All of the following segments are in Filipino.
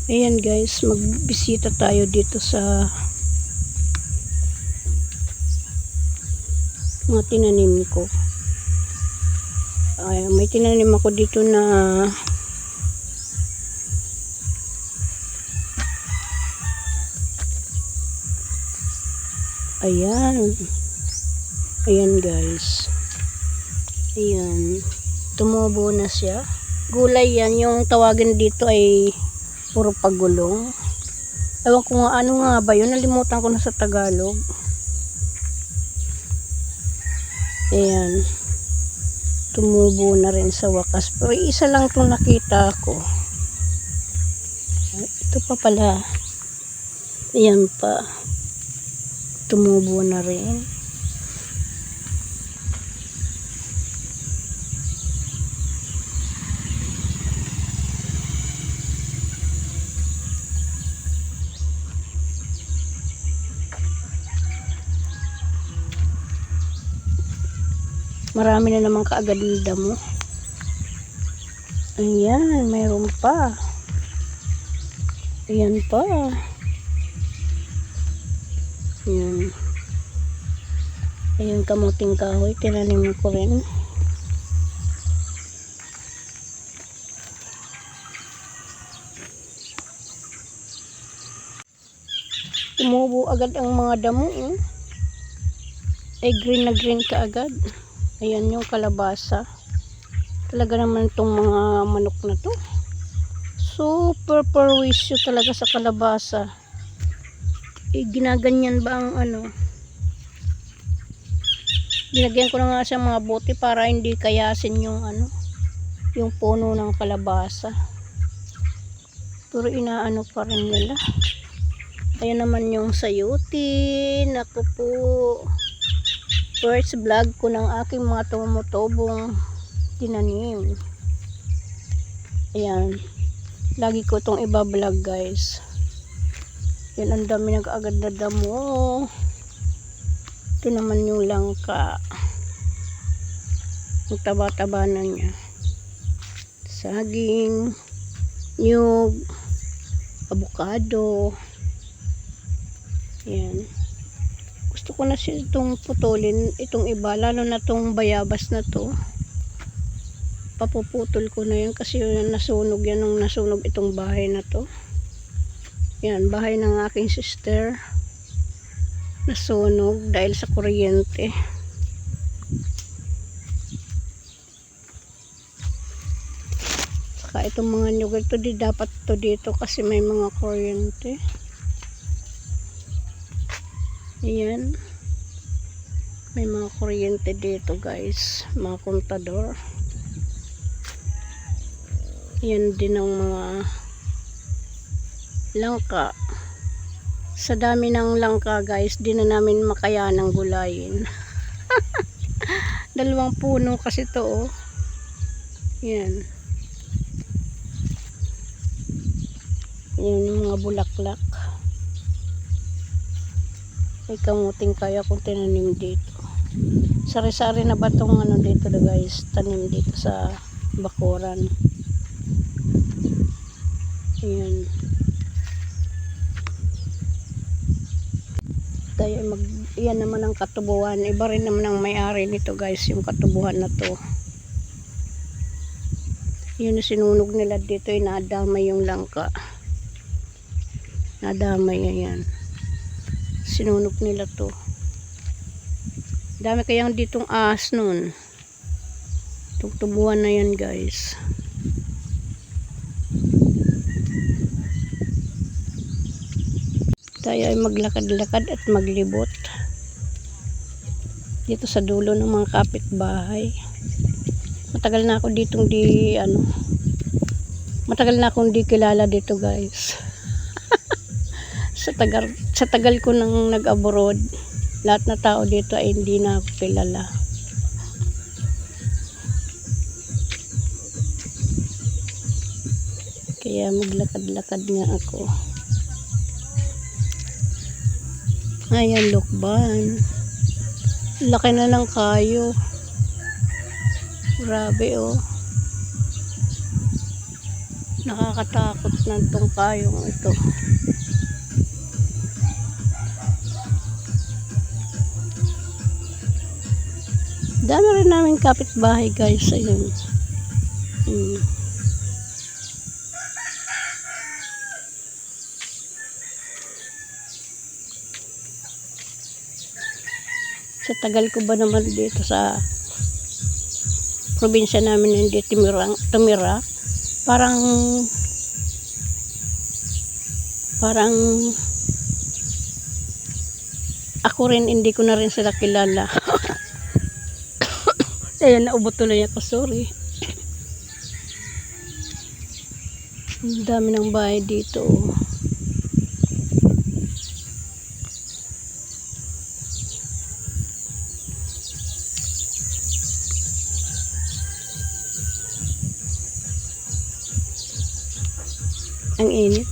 Ayan guys, magbisita tayo dito sa mga tinanim ko. May tinanim ako dito na ayan guys, ayan, tumubo na siya. Gulay yan, yung tawagin dito ay puro pagulong. Ewan ko nga ano nga ba yun, nalimutan ko na sa Tagalog. Ayan, tumubo na rin sa wakas, pero isa lang itong nakita ko. Ito pa pala, ayan pa, tumubo na rin. Marami na naman kaagad ng damo. Ayan, mayroon pa. Ayan pa. Ayan. Ayan, kamuting kahoy, tinanim ko rin. Tumubo agad ang mga damo. Ay, green na green kaagad. Ayan yung kalabasa. Talaga naman itong mga manok na to, super perwisyo talaga sa kalabasa. Ginaganyan ba ang ano? Binagyan ko na nga sa mga bote para hindi kayasin yung ano, yung puno ng kalabasa. Pero inaano pa rin nila. Ayan naman yung sayuti. Naku po, first vlog ko ng aking mga tumutubong tinanim. Ayan, lagi ko itong iba-vlog guys. Yan, ang dami nag-agad na damo. Ito naman yung langka, ang taba-taba na niya. Saging, nyug, avocado. Yan, gusto ko na siya itong putulin, itong iba, lalo na itong bayabas na to. Papuputol ko na yan kasi nasunog yan nung nasunog itong bahay na to. Yan, bahay ng aking sister, nasunog dahil sa kuryente. Saka itong mga nyug ito, di dapat to dito kasi may mga kuryente. Ayan, may mga kuryente dito guys, mga kontador. Yan din ang mga langka. Sa dami ng langka guys, di na namin makayanang gulayin. 2 puno kasi to oh. Yan, yan yung mga bulaklak. May kamuting kaya kung tinanim dito. Sari-sari na ba itong ano dito na guys, tanim dito sa bakuran. Ayan. Tayo yan naman ang katubuhan. Iba rin naman ang may-ari nito guys, yung katubuhan na to. Yun na sinunog nila dito, nadamay yung langka. Nadamay, ayan. Sinunog nila to. Dami kayang ditong ahas nun. Itong tubuhan na yan guys. Tayo ay maglakad-lakad at maglibot dito sa dulo ng mga kapitbahay. Matagal na ako ditong matagal na akong di kilala dito guys. sa tagal ko nang nag-abroad, lahat na tao dito ay hindi na ako kilala. Kaya maglakad-lakad nga ako. Ayan, lukban. Laki na ng kayo. Grabe oh. Nakakatakot na itong kayong ito. Dami rin namin kapitbahay guys. Ayun. Sa tagal ko ba naman dito sa probinsya namin hindi tumira, parang ako rin hindi ko na rin sila kilala. Ayan, naubot tuloy ako, sorry. Ang dami ng bahay dito oh. Ang init.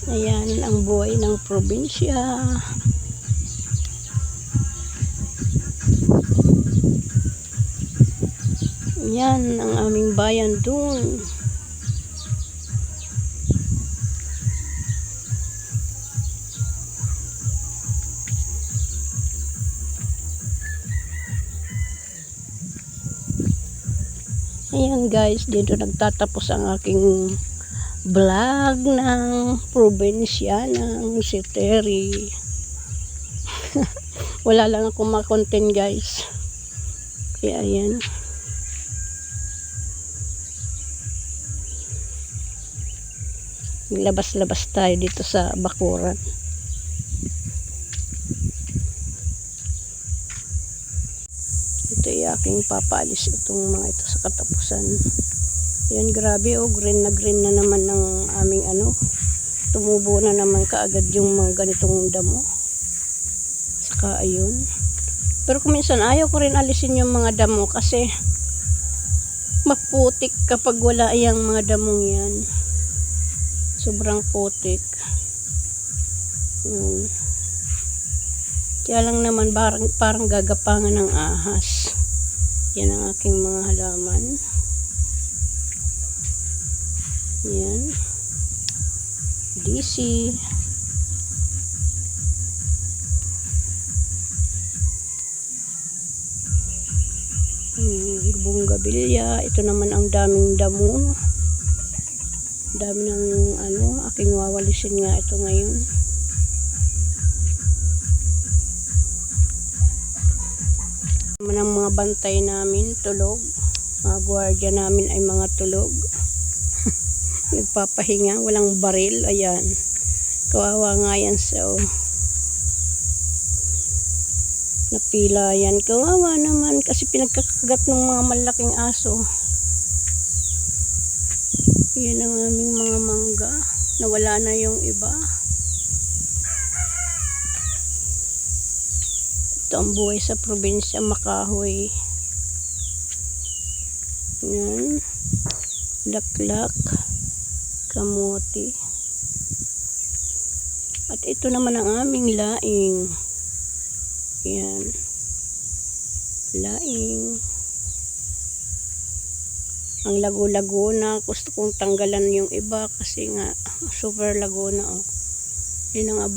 Ayan ang buhay ng probinsya. Ayan ang aming bayan dun. Ayan guys, dito nagtatapos ang aking vlog ng probinsya ng si Terry. Wala lang akong ma-content guys. Kaya ayan. Labas-labas tayo dito sa bakuran. Ito ay aking papaalis itong mga ito sa katapusan. Yan, grabe oh, green na naman ng aming ano. Tumubo na naman kaagad yung mga ganitong damo. Saka ayun. Pero kung minsan ayaw ko rin alisin yung mga damo kasi maputik kapag wala yung mga damong yan. Sobrang putik. Kaya lang naman parang gagapangan ng ahas. Yan ang aking mga halaman. Yan. DC. Bunggabilya. Ito naman ang daming damo. Dami ng ano, aking wawalisin nga ito ngayon. Naman ang mga bantay namin, tulog. Mga gwardiya namin ay mga tulog. Nagpapahinga, walang baril. Ayan. Kawawa nga yan so. Napila yan. Kawawa naman kasi pinagkakagat ng mga malaking aso. Yan ang aming mga mangga. Nawala na yung iba. Ito ang buhay sa probinsya, makahoy. Yan. Laklak. Kamote. At ito naman ang aming laing. Yan. Laing. Ang lago-lago na. Gusto kong tanggalan yung iba kasi nga super lago na oh. Yun ang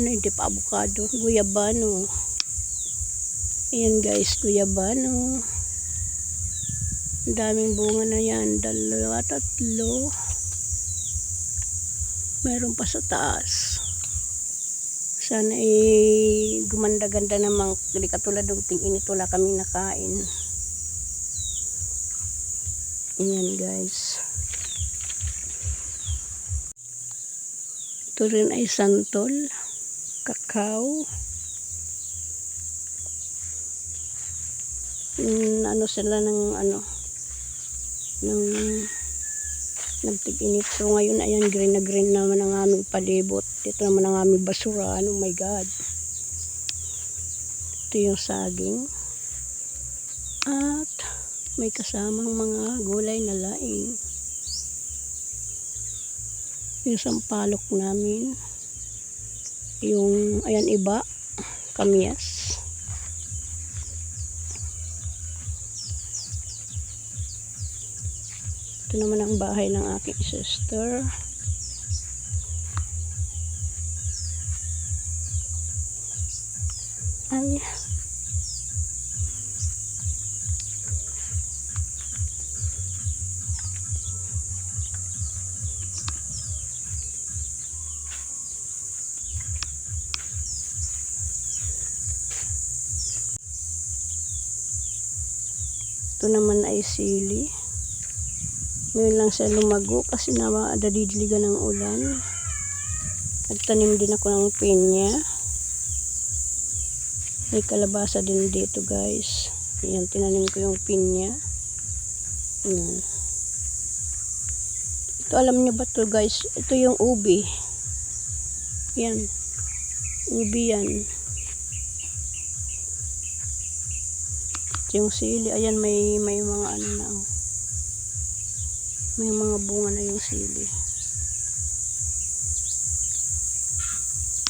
hindi pa avocado. Guyabano. Ayan guys, guyabano. Ang daming bunga na yan. 2, 3. Mayroon pa sa taas. Sana gumanda-ganda namang hindi katulad ng ting-init wala kaming nakain. Ayan guys. Ito rin ay santol, kakao. Ano sila ng nagtig-init. So ngayon ayan, green na green naman ang aming palibot. Dito naman ang aming basura. Oh my God. Ito yung saging. At may kasamang mga gulay na laing. yung sampalok namin. Yung ayan iba, kamyas. Ito naman ang bahay ng aking sister. Ay. Ito naman ay sili. Ngayon lang siya lumago kasi nadidiligan ng ulan. Nagtanim din ako ng pinya. May kalabasa din dito guys. Ayan, tinanim ko yung pinya. Ayan. Ito alam niyo ba to guys? Ito yung ubi. Yan. Ubi yan. Yung sili, ayan may mga ano na, may mga bunga na yung sili.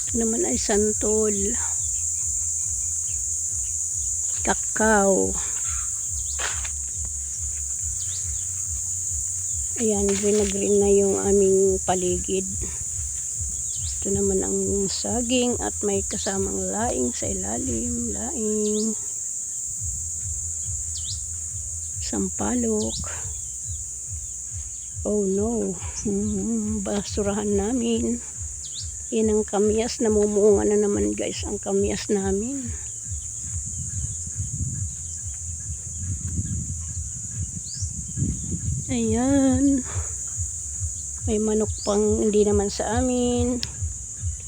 Ito naman ay santol, kakao. Ayan, green na green na yung aming paligid. Ito naman ang saging at may kasamang laing sa ilalim, laing. Sampalok. Oh no, basurahan namin. Yan ang kamyas, namumunga na naman guys ang kamyas namin. Ayan, may manok pang hindi naman sa amin.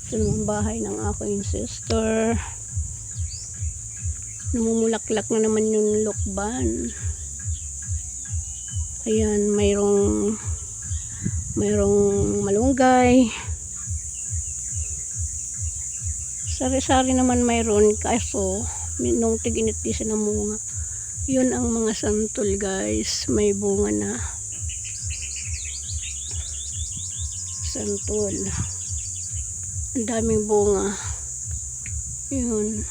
Ito naman bahay ng aking sister. Namumulaklak na naman yung lukban. Ayan, mayroong malunggay. Sari-sari naman mayroon, kaso nung tig-init di siya namunga. Yun ang mga santol guys, may bunga na. Santol. Ang daming bunga. Yun.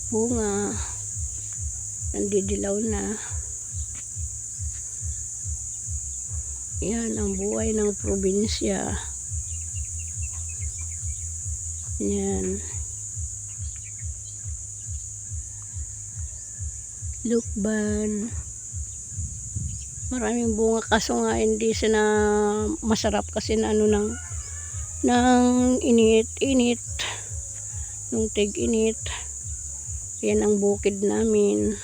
Bunga. Nandidilaw na. Yan ang buhay ng probinsya. Yan. Lukban. Maraming bunga kaso nga hindi sila masarap kasi na ano ng init nung tig-init. Yan ang bukid namin.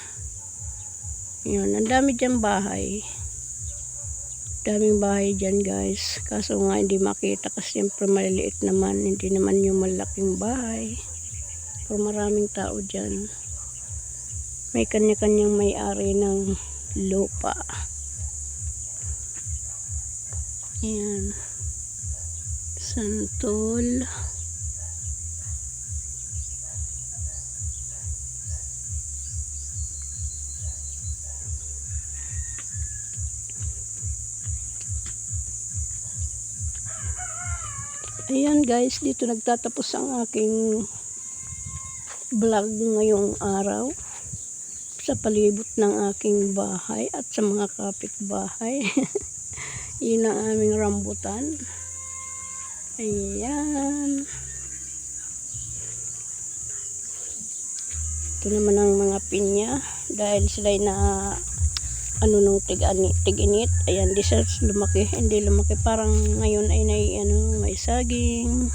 Yan, ang dami dyan bahay. Daming bahay dyan guys. Kaso nga hindi makita kasi siyempre maliliit naman. Hindi naman yung malaking bahay. Pero maraming tao dyan. May kanya-kanyang may-ari ng lupa. Yan. Santol. Ayan guys, dito nagtatapos ang aking vlog ngayong araw sa palibot ng aking bahay at sa mga kapitbahay. Yun ang aming rambutan. Ayan. Ito naman ang mga pinya dahil sila'y na ano nung tig-init. Ayan, di siya lumaki, hindi lumaki, parang ngayon ay may saging.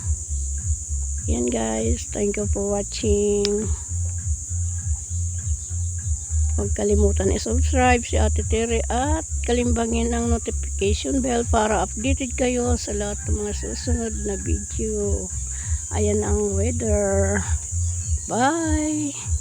Yan guys, thank you for watching. Huwag kalimutan i-subscribe si Ate Tere at kalimbangin ang notification bell para updated kayo sa lahat ng mga susunod na video. Ayan ang weather. Bye!